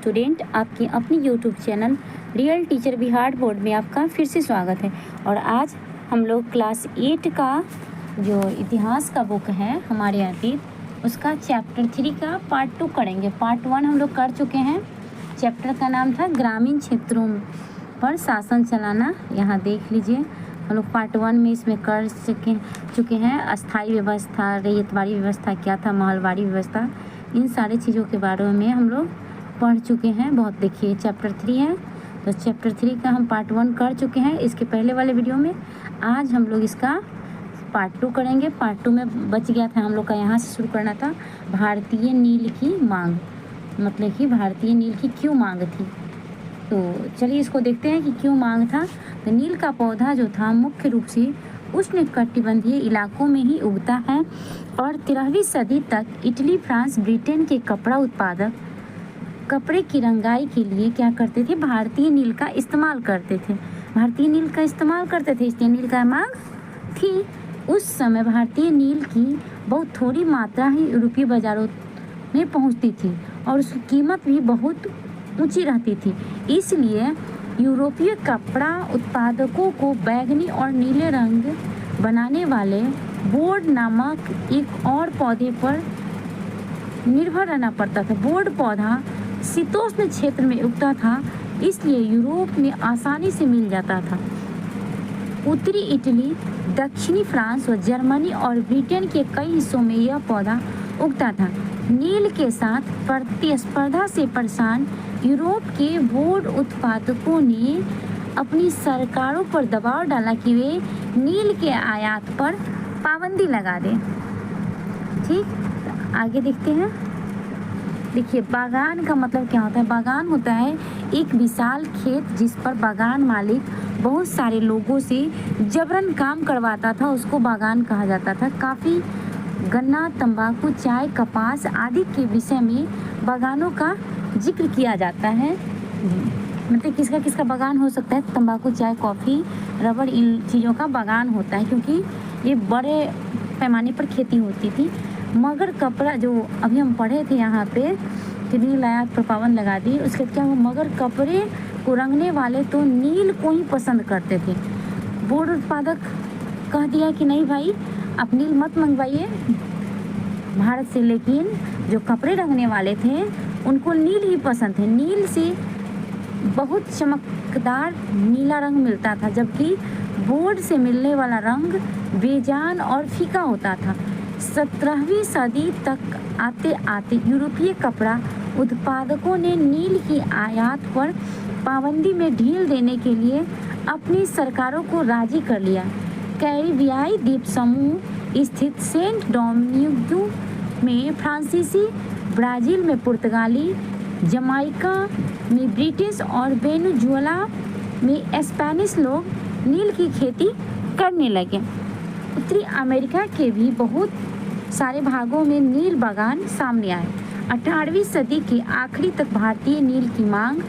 Student, आपके अपनी YouTube channel real teacher Bihar board में आपका फिर से स्वागत है। और आज हम लोग क्लास 8 का जो इतिहास का बुक है हमारे अतीत, उसका चैप्टर 3 का पार्ट 2 करेंगे। पार्ट 1 हम लोग कर चुके हैं। चैप्टर का नाम था ग्रामीण क्षेत्रों पर शासन चलाना। यहाँ देख लीजिए, हम लोग पार्ट 1 में इसमें कर चुके हैं। अस्थाई व्यवस्था, रैयतवाड़ी व्यवस्था क्या था, महलवाड़ी व्यवस्था, इन सारी चीज़ों के बारे में हम लोग पढ़ चुके हैं। बहुत देखिए, चैप्टर 3 है तो चैप्टर 3 का हम पार्ट 1 कर चुके हैं इसके पहले वाले वीडियो में। आज हम लोग इसका पार्ट 2 करेंगे। पार्ट 2 में बच गया था हम लोग का, यहाँ से शुरू करना था भारतीय नील की मांग, मतलब कि भारतीय नील की क्यों मांग थी। तो चलिए इसको देखते हैं कि क्यों मांग था। तो नील का पौधा जो था मुख्य रूप से उष्णकटिबंधीय इलाकों में ही उगता है और 13वीं सदी तक इटली, फ्रांस, ब्रिटेन के कपड़ा उत्पादक कपड़े की रंगाई के लिए क्या करते थे, भारतीय नील का इस्तेमाल करते थे। भारतीय नील का इस्तेमाल करते थे, इसलिए नील का मांग थी। उस समय भारतीय नील की बहुत थोड़ी मात्रा ही यूरोपीय बाजारों में पहुंचती थी और उसकी कीमत भी बहुत ऊंची रहती थी। इसलिए यूरोपीय कपड़ा उत्पादकों को बैंगनी और नीले रंग बनाने वाले बोर्ड नामक एक और पौधे पर निर्भर रहना पड़ता था। बोर्ड पौधा शीतोष्ण क्षेत्र में उगता था, इसलिए यूरोप में आसानी से मिल जाता था। उत्तरी इटली, दक्षिणी फ्रांस व जर्मनी और ब्रिटेन के कई हिस्सों में यह पौधा उगता था। नील के साथ प्रतिस्पर्धा से परेशान यूरोप के बोर्ड उत्पादकों ने अपनी सरकारों पर दबाव डाला कि वे नील के आयात पर पाबंदी लगा दें। ठीक, आगे देखते हैं। देखिए, बागान का मतलब क्या होता है। बागान होता है एक विशाल खेत जिस पर बागान मालिक बहुत सारे लोगों से जबरन काम करवाता था, उसको बागान कहा जाता था। काफ़ी गन्ना, तंबाकू, चाय, कपास आदि के विषय में बागानों का जिक्र किया जाता है। मतलब किसका किसका बागान हो सकता है, तंबाकू, चाय, कॉफ़ी, रबड़, इन चीज़ों का बागान होता है, क्योंकि ये बड़े पैमाने पर खेती होती थी। मगर कपड़ा जो अभी हम पढ़े थे यहाँ पे, नील आयात पर पाबंदी लगा दी। उसके क्या हुआ, मगर कपड़े को रंगने वाले तो नील को ही पसंद करते थे। बोर्ड उत्पादक कह दिया कि नहीं भाई, आप नील मत मंगवाइए भारत से, लेकिन जो कपड़े रंगने वाले थे उनको नील ही पसंद थे। नील से बहुत चमकदार नीला रंग मिलता था, जबकि बोर्ड से मिलने वाला रंग बेजान और फीका होता था। 17वीं सदी तक आते आते यूरोपीय कपड़ा उत्पादकों ने नील की आयात पर पाबंदी में ढील देने के लिए अपनी सरकारों को राजी कर लिया। कैरिबियाई द्वीप समूह स्थित सेंट डोमिनिगो में फ्रांसीसी, ब्राज़ील में पुर्तगाली, जमाइका में ब्रिटिश और वेनेजुएला में स्पेनिश लोग नील की खेती करने लगे। उत्तरी अमेरिका के भी बहुत सारे भागों में नील बागान सामने आए। 18वीं सदी के आखिरी तक भारतीय नील की मांग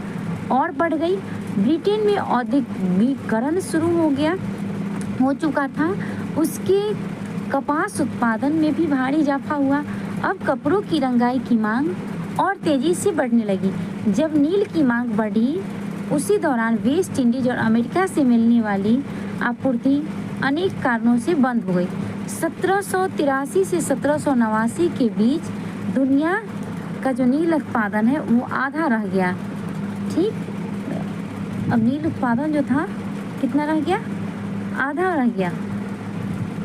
और बढ़ गई। ब्रिटेन में औद्योगिकरण शुरू हो चुका था, उसके कपास उत्पादन में भी भारी इजाफा हुआ। अब कपड़ों की रंगाई की मांग और तेज़ी से बढ़ने लगी। जब नील की मांग बढ़ी, उसी दौरान वेस्ट इंडीज और अमेरिका से मिलने वाली आपूर्ति अनेक कारणों से बंद हो गई। 1783 से 1789 के बीच दुनिया का जो नील उत्पादन है वो आधा रह गया। ठीक, अब नील उत्पादन जो था कितना रह गया, आधा रह गया।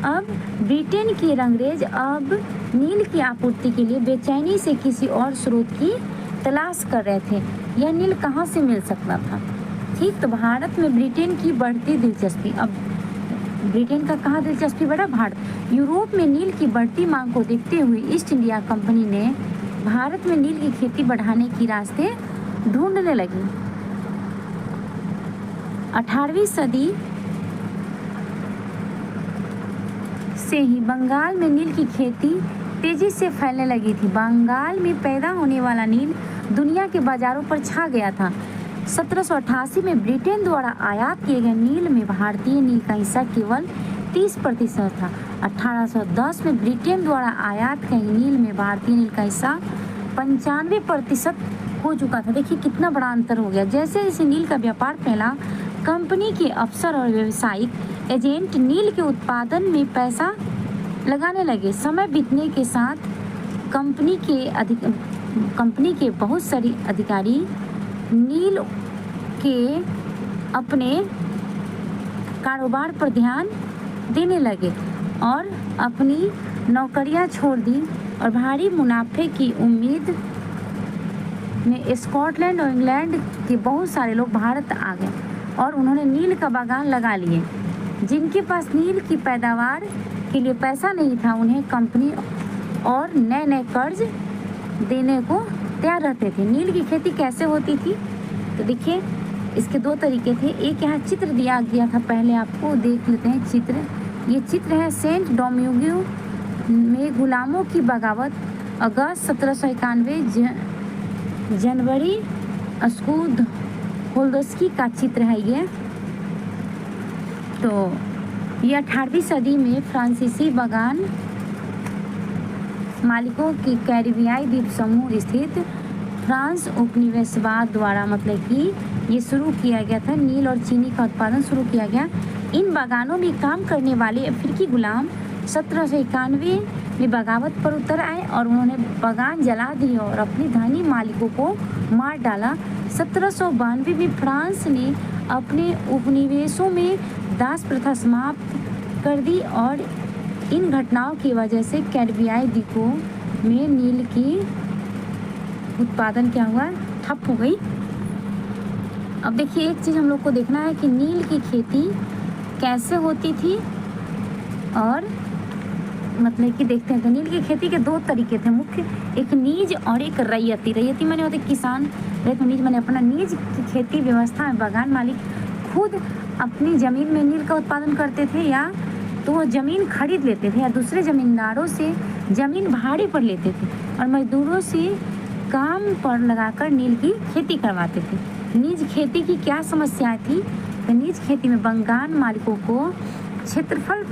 अब ब्रिटेन के अंग्रेज अब नील की आपूर्ति के लिए बेचैनी से किसी और स्रोत की तलाश कर रहे थे। यह नील कहाँ से मिल सकता था। ठीक, तो भारत में ब्रिटेन की बढ़ती दिलचस्पी। अब ब्रिटेन का कहाँ दिलचस्पी बढ़ा, भारत। यूरोप में नील की बढ़ती मांग को देखते हुए ईस्ट इंडिया कंपनी ने भारत में नील की खेती बढ़ाने की रास्ते ढूंढने लगी। 18वीं सदी से ही बंगाल में नील की खेती तेजी से फैलने लगी थी। बंगाल में पैदा होने वाला नील दुनिया के बाजारों पर छा गया था। 1788 में ब्रिटेन द्वारा आयात किए गए नील में भारतीय नील का हिस्सा केवल 30% था। 1810 में ब्रिटेन द्वारा आयात कई नील में भारतीय नील का हिस्सा 95% हो चुका था। देखिए कितना बड़ा अंतर हो गया। जैसे जैसे नील का व्यापार फैला, कंपनी के अफसर और व्यावसायिक एजेंट नील के उत्पादन में पैसा लगाने लगे। समय बीतने के साथ कंपनी के बहुत सारे अधिकारी नील के अपने कारोबार पर ध्यान देने लगे और अपनी नौकरियां छोड़ दी और भारी मुनाफे की उम्मीद में स्कॉटलैंड और इंग्लैंड के बहुत सारे लोग भारत आ गए और उन्होंने नील का बागान लगा लिए। जिनके पास नील की पैदावार के लिए पैसा नहीं था, उन्हें कंपनी और नए नए कर्ज देने को तैयार रहते थे। नील की खेती कैसे होती थी? तो देखिए इसके दो तरीके थे। एक यहाँ चित्र दिया गया था, पहले आपको देख लेते हैं चित्र। ये चित्र है सेंट डोमिंगो में गुलामों की बगावत, अगस्त 1791, जनवरी स्कूद होल्दस्की का चित्र है ये। तो ये 18वीं सदी में फ्रांसीसी बागान मालिकों की कैरिबियाई द्वीप समूह स्थित फ्रांस उपनिवेशवाद द्वारा मतलब कि ये शुरू किया गया था। नील और चीनी का उत्पादन शुरू किया गया। इन बागानों में काम करने वाले अफ्रीकी गुलाम 1791 में बगावत पर उतर आए और उन्होंने बागान जला दिए और अपने धनी मालिकों को मार डाला। 1792 में फ्रांस ने अपने उपनिवेशों में दास प्रथा समाप्त कर दी और इन घटनाओं की वजह से कैरिबियाई द्वीपों में नील की उत्पादन क्या हुआ, ठप हो गई। अब देखिए एक चीज़ हम लोग को देखना है कि नील की खेती कैसे होती थी और मतलब कि देखते हैं। तो नील की खेती के दो तरीके थे मुख्य, एक नीज और एक रैयती। रैयती माने होते किसान, नीज माने अपना। नीज की खेती व्यवस्था में बागान मालिक खुद अपनी ज़मीन में नील का उत्पादन करते थे या तो वो ज़मीन खरीद लेते थे या दूसरे ज़मींदारों से ज़मीन भाड़े पर लेते थे और मजदूरों से काम पर लगाकर नील की खेती करवाते थे। नीज खेती की क्या समस्याएं थी? तो नीज खेती में बागान मालिकों को क्षेत्रफल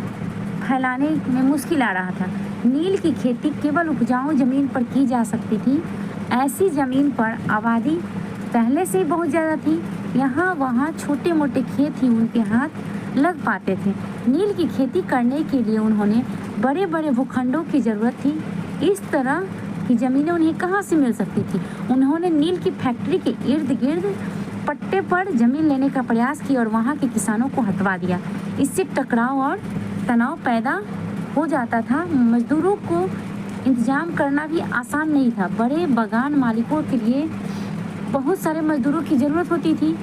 फैलाने में मुश्किल आ रहा था। नील की खेती केवल उपजाऊ ज़मीन पर की जा सकती थी। ऐसी ज़मीन पर आबादी पहले से ही बहुत ज़्यादा थी। यहाँ वहाँ छोटे मोटे खेत ही उनके हाथ लग पाते थे। नील की खेती करने के लिए उन्होंने बड़े बड़े भूखंडों की ज़रूरत थी। इस तरह की ज़मीनें उन्हें कहाँ से मिल सकती थी? उन्होंने नील की फैक्ट्री के इर्द गिर्द पट्टे पर ज़मीन लेने का प्रयास किया और वहाँ के किसानों को हटवा दिया। इससे टकराव और तनाव पैदा हो जाता था। मजदूरों को इंतजाम करना भी आसान नहीं था। बड़े बागान मालिकों के लिए बहुत सारे मजदूरों की ज़रूरत होती थी।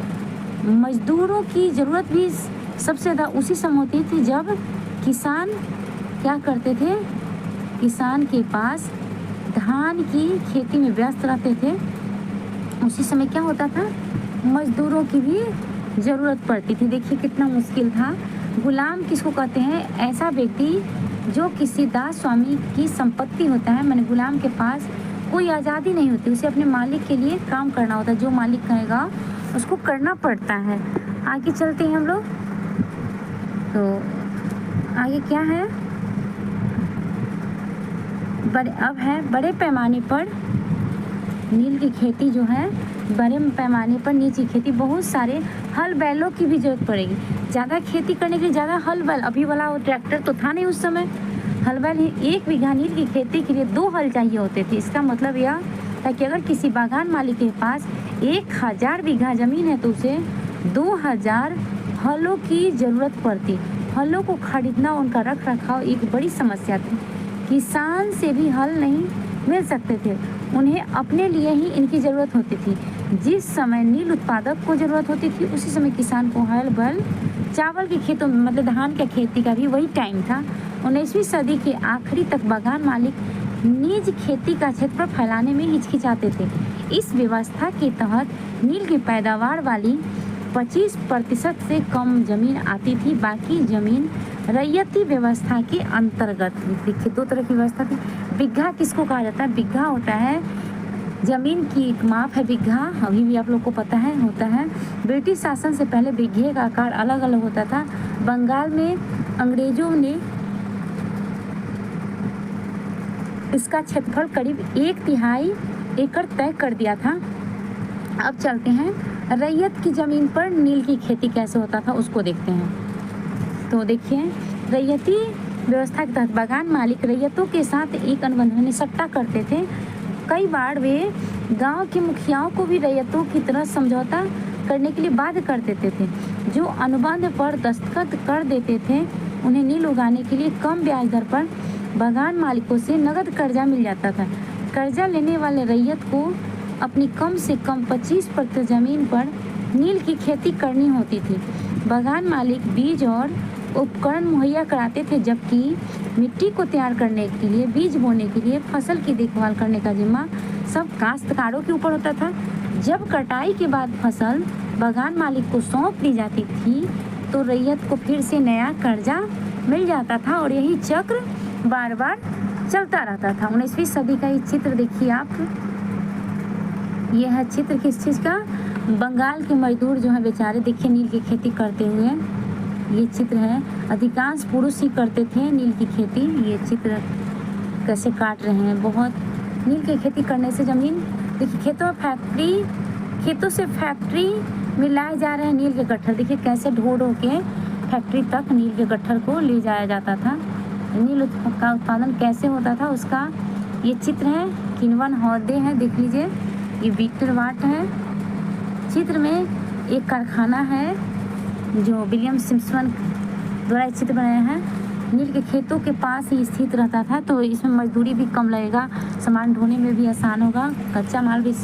मजदूरों की ज़रूरत भी सबसे ज़्यादा उसी समय होती थी जब किसान क्या करते थे, किसान के पास धान की खेती में व्यस्त रहते थे। उसी समय क्या होता था, मजदूरों की भी ज़रूरत पड़ती थी। देखिए कितना मुश्किल था। गुलाम किसको कहते हैं? ऐसा व्यक्ति जो किसी दास स्वामी की संपत्ति होता है। मैंने गुलाम के पास कोई आज़ादी नहीं होती, उसे अपने मालिक के लिए काम करना होता है। जो मालिक कहेगा उसको करना पड़ता है। आगे चलते हैं हम लोग। तो आगे क्या है, बड़े पैमाने पर नील की खेती जो है, बड़े पैमाने पर नील की खेती, बहुत सारे हल बैलों की भी जरूरत पड़ेगी। ज़्यादा खेती करने के लिए ज़्यादा हल बैल, अभी वाला वो ट्रैक्टर तो था नहीं उस समय, हल बैल ही। 1 बीघा नील की खेती के लिए 2 हल चाहिए होते थे। इसका मतलब यह था कि अगर किसी बागान मालिक के पास 1000 बीघा ज़मीन है तो उसे 2000 हलों की ज़रूरत पड़ती। हलों को खरीदना, उनका रख रखाव एक बड़ी समस्या थी। किसान से भी हल नहीं मिल सकते थे, उन्हें अपने लिए ही इनकी ज़रूरत होती थी। जिस समय नील उत्पादक को ज़रूरत होती थी उसी समय किसान को हल बैल, चावल की खेतों में मतलब धान की खेती का भी वही टाइम था। 19वीं सदी के आखिरी तक बागान मालिक नीज खेती का क्षेत्र फैलाने में हिचकिचाते थे। इस व्यवस्था के तहत नील की पैदावार वाली 25% से कम ज़मीन आती थी। बाकी ज़मीन रैयती व्यवस्था के अंतर्गत। देखिए 2 तरह की व्यवस्था थी। बिगहा किसको कहा जाता है? बिगहा होता है ज़मीन की एक माप है बिगहा, अभी भी आप लोग को पता है होता है। ब्रिटिश शासन से पहले बिगहे का आकार अलग अलग होता था। बंगाल में अंग्रेजों ने इसका क्षेत्रफल करीब 1/3 एकड़ तय कर दिया था। अब चलते हैं रैयत की ज़मीन पर नील की खेती कैसे होता था उसको देखते हैं। तो देखिए, रैयती व्यवस्था के तहत बागान मालिक रैयतों के साथ एक अनुबंध में सट्टा करते थे। कई बार वे गांव के मुखियाओं को भी रैयतों की तरह समझौता करने के लिए बाध्य कर देते थे। जो अनुबंध पर दस्तखत कर देते थे उन्हें नील उगाने के लिए कम ब्याज दर पर बागान मालिकों से नगद कर्जा मिल जाता था। कर्जा लेने वाले रैयत को अपनी कम से कम 25% ज़मीन पर नील की खेती करनी होती थी। बागान मालिक बीज और उपकरण मुहैया कराते थे, जबकि मिट्टी को तैयार करने के लिए, बीज बोने के लिए, फसल की देखभाल करने का जिम्मा सब काश्तकारों के ऊपर होता था। जब कटाई के बाद फसल बागान मालिक को सौंप दी जाती थी तो रैयत को फिर से नया कर्जा मिल जाता था और यही चक्र बार बार चलता रहता था। 19वीं सदी का ये चित्र देखिए आप, यह है चित्र किस चीज़ का? बंगाल के मजदूर जो है बेचारे, देखिए नील की खेती करते हुए, ये चित्र है। अधिकांश पुरुष ही करते थे नील की खेती। ये चित्र कैसे काट रहे हैं, बहुत नील की खेती करने से ज़मीन, देखिए खेतों से फैक्ट्री में लाए जा रहे हैं नील के गट्ठर। देखिए कैसे ढो ढो के फैक्ट्री तक नील के गट्ठर को ले जाया जाता था। नील का उत्पादन कैसे होता था उसका ये चित्र है। किन्वन हौदे हैं, देख लीजिए, ये विक्टर वाट है। चित्र में एक कारखाना है जो विलियम सिम्पसन द्वारा चित्र बनाया है। नील के खेतों के पास ही स्थित रहता था, तो इसमें मजदूरी भी कम लगेगा, सामान ढोने में भी आसान होगा, कच्चा माल भी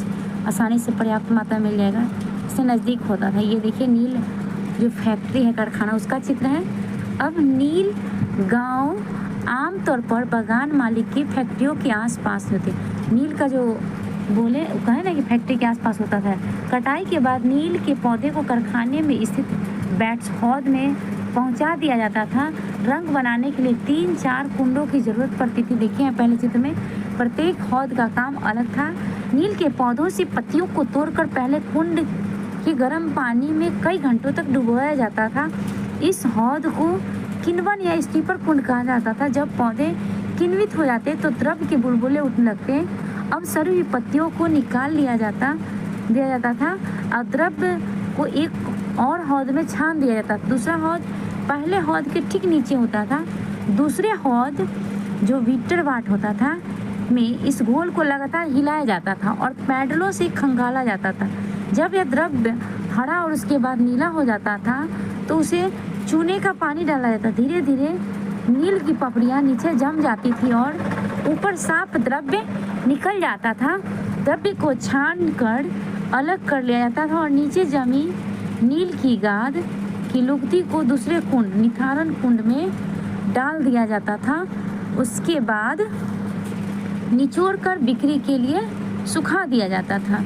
आसानी से पर्याप्त मात्रा में मिल जाएगा, इससे नज़दीक होता था। ये देखिए नील जो फैक्ट्री है, कारखाना, उसका चित्र है। अब नील गांव आमतौर पर बागान मालिक की फैक्ट्रियों के आसपास होते। नील का जो बोले कहे ना कि फैक्ट्री के आसपास होता था। कटाई के बाद नील के पौधे को कारखाने में स्थित बैट्स हौद में पहुंचा दिया जाता था। रंग बनाने के लिए 3-4 कुंडों की ज़रूरत पड़ती थी। देखिए हैं पहले चित्र में, प्रत्येक हौद का काम अलग था। नील के पौधों से पत्तियों को तोड़कर पहले कुंड के गर्म पानी में कई घंटों तक डुबोया जाता था। इस हौद को किण्वन या स्टीपर कुंड कहा जाता था। जब पौधे किण्वित हो जाते तो द्रव के बुलबुले उठने लगते। अब सड़ी हुई पत्तियों को निकाल दिया जाता था और द्रव को एक और हौद में छान दिया जाता था। दूसरा हौद पहले हौद के ठीक नीचे होता था। दूसरे हौद जो विक्टर वाट होता था में इस घोल को लगातार हिलाया जाता था और पैडलों से खंगाला जाता था। जब यह द्रव हरा और उसके बाद नीला हो जाता था तो उसे चूने का पानी डाला जाता। धीरे धीरे नील की पपड़ियाँ नीचे जम जाती थी और ऊपर साफ द्रव्य निकल जाता था। द्रव्य को छान कर अलग कर लिया जाता था और नीचे जमी नील की गाद की लुगदी को दूसरे कुंड, निथारण कुंड में डाल दिया जाता था। उसके बाद निचोड़ कर बिक्री के लिए सुखा दिया जाता था।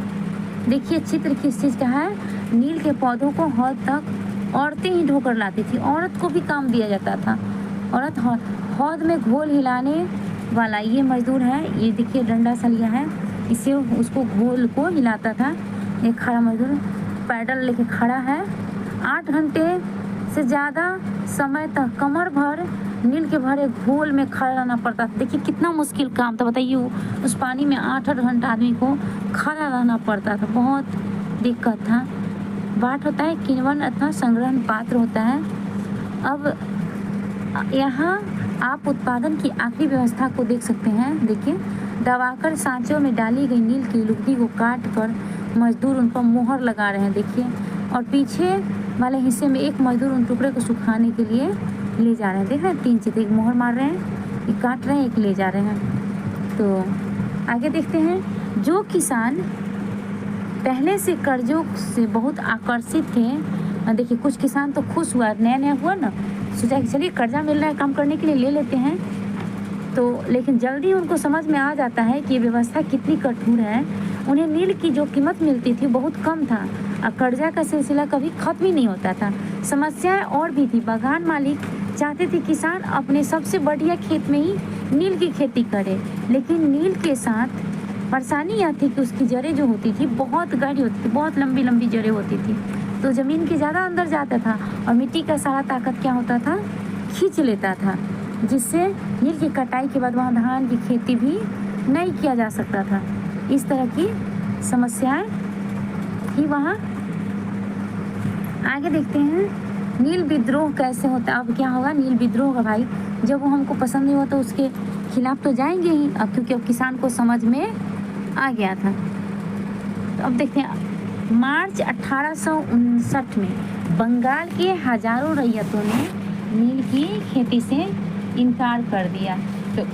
देखिए चित्र किस चीज़ का है। नील के पौधों को हौद तक औरतें ही ढोकर लाती थी। औरत को भी काम दिया जाता था। औरत हौद में घोल हिलाने वाला ये मजदूर है, ये देखिए डंडा सा लिया है, इससे उसको घोल को हिलाता था। एक खड़ा मजदूर पैडल लेके खड़ा है। 8 घंटे से ज़्यादा समय तक कमर भर नील के भरे घोल में खड़ा रहना पड़ता था। देखिए कितना मुश्किल काम था, बताइए उस पानी में 8-8 घंटा आदमी को खड़ा रहना पड़ता था, बहुत दिक्कत था। बाट होता है किण्वन अथवा संग्रहण पात्र होता है। अब यहाँ आप उत्पादन की आखिरी व्यवस्था को देख सकते हैं। देखिए दबाकर सांचों में डाली गई नील की लुगदी को काट कर मजदूर उन पर मोहर लगा रहे हैं। देखिए, और पीछे वाले हिस्से में एक मजदूर उन टुकड़े को सुखाने के लिए ले जा रहे हैं। देख रहे हैं 3 चित्र, एक मोहर मार रहे हैं, एक काट रहे हैं, एक ले जा रहे हैं। तो आगे देखते हैं। जो किसान पहले से कर्जों से बहुत आकर्षित थे, देखिए कुछ किसान तो खुश हुआ, नया नया हुआ ना, सोचा कि चलिए कर्जा मिल रहा है काम करने के लिए ले लेते हैं। तो लेकिन जल्दी उनको समझ में आ जाता है कि ये व्यवस्था कितनी कठोर है। उन्हें नील की जो कीमत मिलती थी बहुत कम था और कर्जा का सिलसिला कभी खत्म ही नहीं होता था। समस्याएं और भी थी। बागान मालिक चाहते थे किसान अपने सबसे बढ़िया खेत में ही नील की खेती करे, लेकिन नील के साथ परेशानी यह थी कि उसकी जड़ें जो होती थी बहुत गहरी होती थी, बहुत लंबी लंबी जड़ें होती थी, तो ज़मीन के ज़्यादा अंदर जाता था और मिट्टी का सारा ताकत क्या होता था, खींच लेता था, जिससे नील की कटाई के बाद वहाँ धान की खेती भी नहीं किया जा सकता था। इस तरह की समस्याएं थी वहाँ। आगे देखते हैं नील विद्रोह कैसे होता है। अब क्या होगा, नील विद्रोह होगा भाई, जब वो हमको पसंद नहीं हुआ तो उसके खिलाफ तो जाएंगे ही, अब क्योंकि अब किसान को समझ में आ गया था। तो अब देखते हैं मार्च 1859 में बंगाल के हजारों रैयतों ने नील की खेती से इनकार कर दिया। तो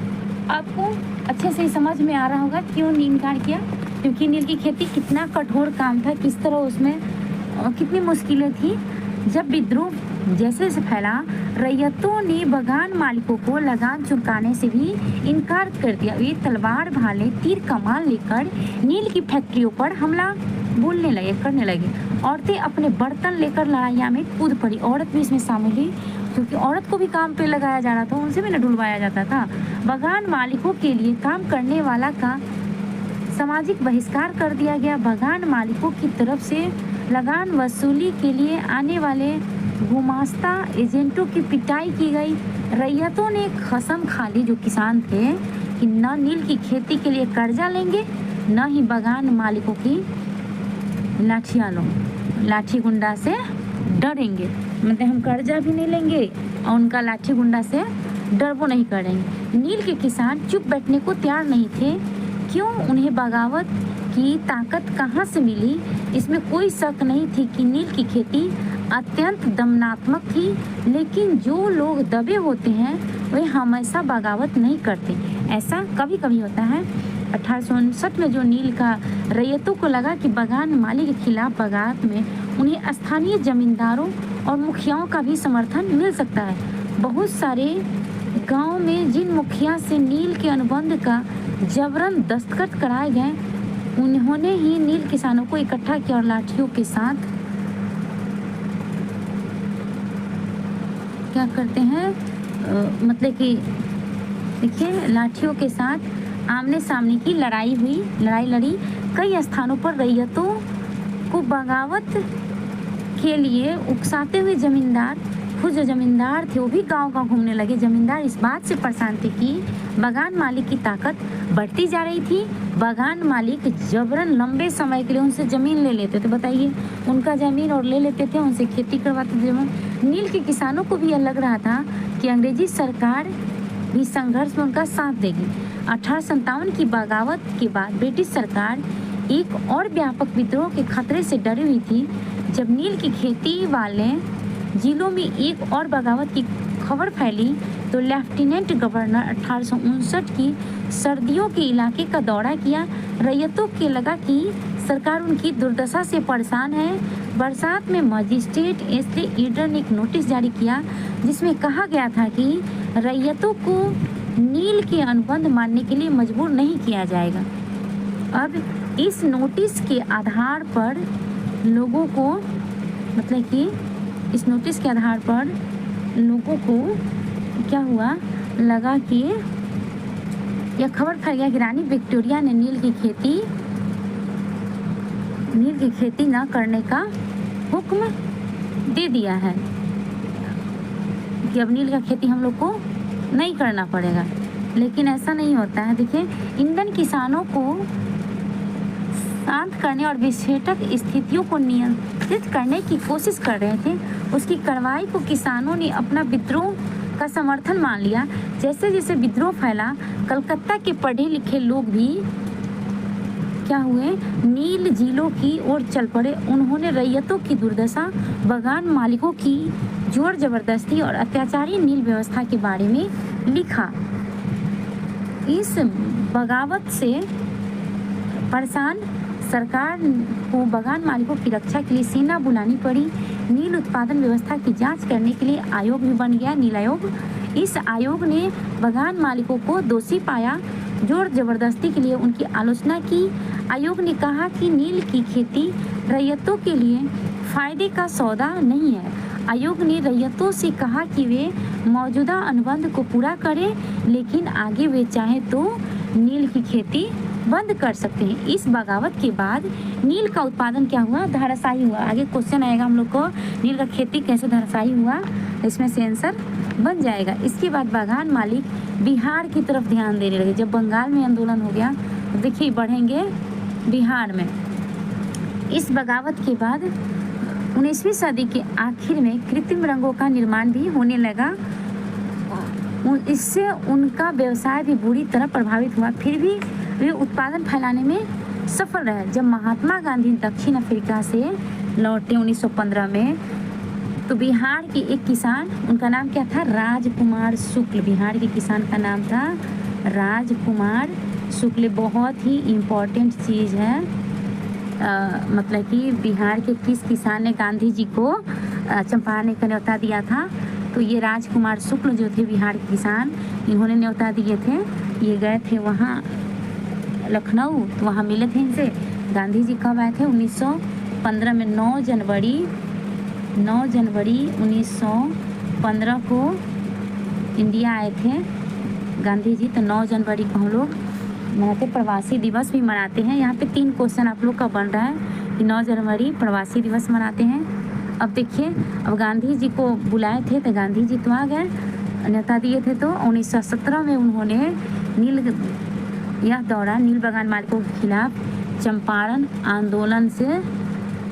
आपको अच्छे से समझ में आ रहा होगा क्यों इनकार किया, क्योंकि नील की खेती कितना कठोर काम था, किस तरह उसमें कितनी मुश्किलें थी। जब विद्रोह जैसे जैसे फैला, रैयतों ने बगान मालिकों को लगान चुकाने से भी इनकार कर दिया। वे तलवार भाले तीर कमान लेकर नील की फैक्ट्रियों पर हमला करने लगे। औरतें अपने बर्तन लेकर लड़ाइयाँ में कूद पड़ी। औरत भी इसमें शामिल हुई, क्योंकि औरत को भी काम पे लगाया जा रहा था, उनसे भी न ढुलवाया जाता था। बगान मालिकों के लिए काम करने वाला का सामाजिक बहिष्कार कर दिया गया। बगान मालिकों की तरफ से लगान वसूली के लिए आने वाले गुमास्ता एजेंटों की पिटाई की गई। रैयतों ने कसम खा ली, जो किसान थे, कि न नील की खेती के लिए कर्जा लेंगे, न ही बगान मालिकों की लाठी गुंडा से डरेंगे। मतलब हम कर्जा भी नहीं लेंगे और उनका लाठी गुंडा से डर वो नहीं करेंगे। नील के किसान चुप बैठने को तैयार नहीं थे। क्यों, उन्हें बगावत की ताकत कहाँ से मिली, इसमें कोई शक नहीं थी कि नील की खेती अत्यंत दमनात्मक थी। लेकिन जो लोग दबे होते हैं वे हमेशा बगावत नहीं करते। ऐसा कभी कभी होता है। 1859 में जो नील का रैयतों को लगा कि बगान मालिक के खिलाफ बगावत में उन्हें स्थानीय जमींदारों और मुखियाओं का भी समर्थन मिल सकता है। बहुत सारे गांव में जिन मुखिया से नील के अनुबंध का जबरन दस्तखत कराए गए, उन्होंने ही नील किसानों को इकट्ठा किया और लाठियों के साथ क्या करते हैं, मतलब कि देखिए लाठियों के साथ आमने सामने की लड़ाई लड़ी। कई स्थानों पर रैयतों को बगावत के लिए उकसाते हुए खुद जो जमींदार थे वो भी गांव-गांव घूमने लगे। जमींदार इस बात से परेशान थे कि बगान मालिक की ताकत बढ़ती जा रही थी। बगान मालिक जबरन लंबे समय के लिए उनसे ज़मीन ले लेते थे। बताइए, उनका ज़मीन और ले लेते थे, उनसे खेती करवाते थे। नील के किसानों को भी यह लग रहा था कि अंग्रेजी सरकार भी संघर्ष में उनका साथ देगी। 1857 की बगावत के बाद ब्रिटिश सरकार एक और व्यापक विद्रोह के खतरे से डरी हुई थी। जब नील की खेती वाले जिलों में एक और बगावत की खबर फैली तो लेफ्टिनेंट गवर्नर 1859 की सर्दियों के इलाके का दौरा किया। रैयतों के लगा कि सरकार उनकी दुर्दशा से परेशान है। बरसात में मजिस्ट्रेट एसले ईडर ने एक नोटिस जारी किया जिसमें कहा गया था कि रैयतों को नील के अनुबंध मानने के लिए मजबूर नहीं किया जाएगा। अब इस नोटिस के आधार पर लोगों को क्या हुआ, लगा कि यह खबर फैल गया कि रानी विक्टोरिया ने नील की खेती न करने का हुक्म दे दिया है कि अब नील का खेती हम लोग को नहीं करना पड़ेगा। लेकिन ऐसा नहीं होता है। देखिए, इंडियन किसानों को शांत करने और विस्फोटक स्थितियों को नियंत्रित करने की कोशिश कर रहे थे। उसकी कार्रवाई को किसानों ने अपना विद्रोह का समर्थन मान लिया। जैसे जैसे विद्रोह फैला, कलकत्ता के पढ़े लिखे लोग भी क्या हुए, नील झीलों की ओर चल पड़े। उन्होंने रैयतों की दुर्दशा, बगान मालिकों की जोर जबरदस्ती और अत्याचारी नील व्यवस्था के बारे में लिखा। इस बगावत से परेशान सरकार को बगान मालिकों की रक्षा के लिए सेना बुलानी पड़ी। नील उत्पादन व्यवस्था की जांच करने के लिए आयोग भी बन गया, नील आयोग। इस आयोग ने बगान मालिकों को दोषी पाया, जोर जबरदस्ती के लिए उनकी आलोचना की। आयोग ने कहा कि नील की खेती रैयतों के लिए फायदे का सौदा नहीं है। आयोग ने रैयतों से कहा कि वे मौजूदा अनुबंध को पूरा करें, लेकिन आगे वे चाहे तो नील की खेती बंद कर सकते हैं। इस बगावत के बाद नील का उत्पादन क्या हुआ, धराशायी हुआ। आगे क्वेश्चन आएगा हम लोग को, नील का खेती कैसे धराशायी हुआ, इसमें से आंसर बन जाएगा। इसके बाद बगान मालिक बिहार की तरफ ध्यान देने लगे। जब बंगाल में आंदोलन हो गया तो देखिए बढ़ेंगे बिहार में। इस बगावत के बाद 19वीं सदी के आखिर में कृत्रिम रंगों का निर्माण भी होने लगा। इससे उनका व्यवसाय भी बुरी तरह प्रभावित हुआ, फिर भी वे उत्पादन फैलाने में सफल रहे। जब महात्मा गांधी दक्षिण अफ्रीका से लौटे 1915 में, तो बिहार के एक किसान, उनका नाम क्या था? राजकुमार शुक्ल। बिहार के किसान का नाम था राजकुमार शुक्ल। बहुत ही इम्पोर्टेंट चीज़ है, मतलब कि बिहार के किस किसान ने गांधी जी को चंपारण का न्योता दिया था? तो ये राजकुमार शुक्ल जो थे बिहार के किसान, इन्होंने न्योता दिए थे। ये गए थे वहाँ लखनऊ, तो वहाँ मिले थे इनसे। गांधी जी कब आए थे? 1915 में। 9 जनवरी 1915 को इंडिया आए थे गांधी जी। तो 9 जनवरी को हम लोग मनाते, प्रवासी दिवस भी मनाते हैं। यहाँ पे 3 क्वेश्चन आप लोग का बन रहा है कि 9 जनवरी प्रवासी दिवस मनाते हैं। अब देखिए, अब गांधी जी को बुलाए थे तो गांधी जी तो आ गए, न्योता दिए थे। तो 1917 में उन्होंने यह दौरा नील बगान मालिकों के खिलाफ चंपारण आंदोलन से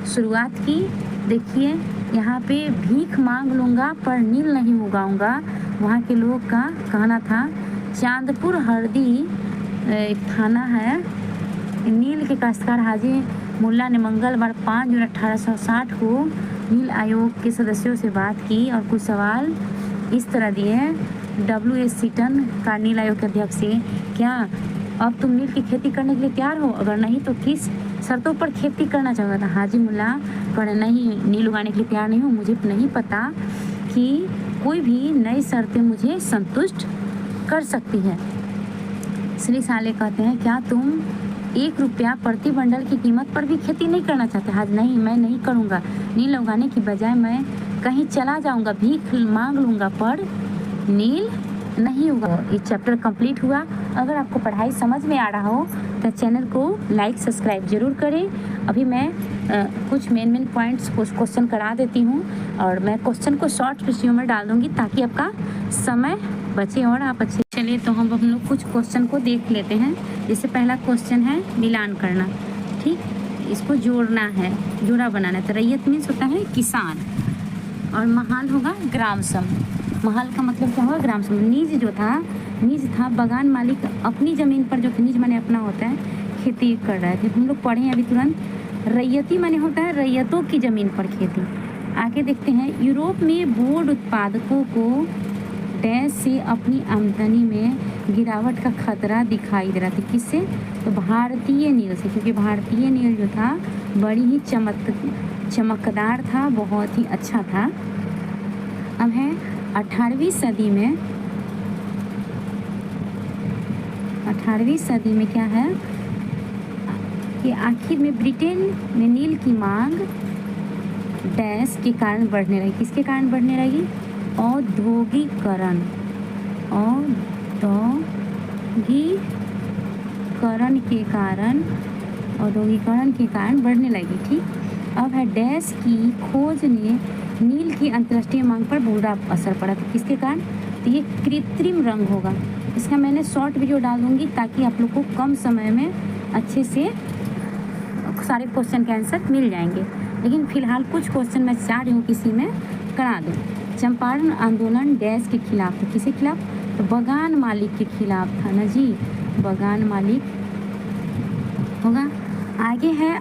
शुरुआत की। देखिए यहाँ पे भीख मांग लूँगा पर नील नहीं उगाऊँगा, वहाँ के लोग का कहना था। चांदपुर हरदी एक थाना है, नील के काश्तकार हाजी मुल्ला ने मंगलवार 5 जून 1860 को नील आयोग के सदस्यों से बात की और कुछ सवाल इस तरह दिए। W.S. सीटन का नील आयोग के अध्यक्ष से, क्या अब तुम नील की खेती करने के लिए तैयार हो? अगर नहीं तो किस शर्तों पर खेती करना चाहता था? हाजी मुल्ला कहे, नहीं, नील उगाने के लिए तैयार नहीं हूँ। मुझे नहीं पता कि कोई भी नई शर्तें मुझे संतुष्ट कर सकती है। श्री साले कहते हैं, क्या तुम 1 रुपया प्रति बंडल की कीमत पर भी खेती नहीं करना चाहते? हाज, नहीं, मैं नहीं करूँगा। नील उगाने की बजाय मैं कहीं चला जाऊँगा, भीख मांग लूँगा पर नील नहीं होगा। ये चैप्टर कंप्लीट हुआ। अगर आपको पढ़ाई समझ में आ रहा हो तो चैनल को लाइक सब्सक्राइब जरूर करें। अभी मैं कुछ मेन पॉइंट्स कुछ क्वेश्चन करा देती हूँ और मैं क्वेश्चन को शॉर्ट वीडियो में डाल दूँगी ताकि आपका समय बचे और आप अच्छे। चलिए तो हम लोग कुछ क्वेश्चन को देख लेते हैं। जैसे पहला क्वेश्चन है मिलान करना, ठीक, इसको जोड़ना है, जोड़ा बनाना है। तो रैयत मीन्स होता है किसान और महाल होगा ग्राम सम। महाल का मतलब क्या होगा? ग्राम सम। नीज था बगान मालिक अपनी ज़मीन पर, जो नीज माने अपना होता है, खेती कर रहे थे। हम लोग पढ़े हैं अभी तुरंत। रैयती माने होता है रैयतों की ज़मीन पर खेती। आगे देखते हैं, यूरोप में बोर्ड उत्पादकों को डैश से अपनी आमदनी में गिरावट का खतरा दिखाई दे रहा था। किससे? तो भारतीय नील से, क्योंकि भारतीय नील जो था बड़ी ही चमकदार था, बहुत ही अच्छा था। अब है 18वीं सदी में क्या है कि आखिर में ब्रिटेन में नील की मांग डैश के कारण बढ़ने लगी। किसके कारण बढ़ने लगी? औद्योगिकरण के कारण बढ़ने लगी। ठीक, अब है डैश की खोज ने नील की अंतर्राष्ट्रीय मांग पर बुरा असर पड़ा। तो किसके कारण? तो ये कृत्रिम रंग होगा। इसका मैंने शॉर्ट वीडियो डाल दूंगी ताकि आप लोग को कम समय में अच्छे से सारे क्वेश्चन के आंसर मिल जाएंगे। लेकिन फिलहाल कुछ क्वेश्चन मैं चाह रही हूँ किसी में करा दूँ। चंपारण आंदोलन डैश के खिलाफ था। किसके खिलाफ? तो बगान मालिक के खिलाफ था ना जी, बगान मालिक होगा। आगे है